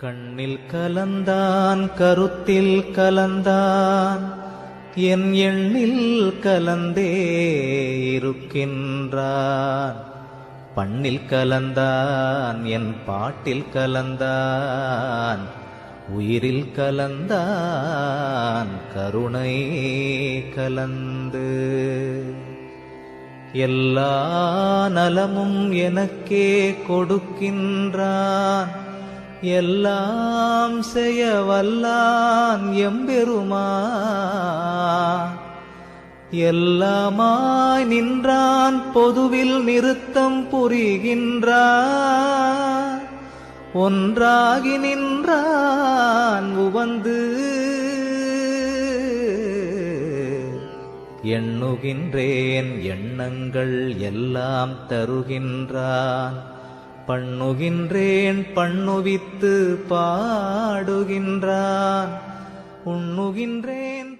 கண்ணில் கலந்தான் கருத்தில் கலந்தான் என் எண்ணில் கலந்தே இருக்கின்றான். பண்ணில் கலந்தான் என் பாட்டில் கலந்தான் உயிரில் கலந்தான் கருணை கலந்து. எல்லா நலமும் எனக்கே கொடுக்கின்றான், எல்லாம் செய்ய வல்லான் எம்பெருமான். எல்லாமாய் நின்றான், பொதுவில் நிறுத்தம் புரிகின்றான், ஒன்றாகி நின்றான் உவந்து. எண்ணுகின்றேன் எண்ணங்கள் எல்லாம் தருகின்றான், பண்ணுகின்றேன் பண்ணுவித்து பாடுகின்றான், உண்ணுகின்றேன்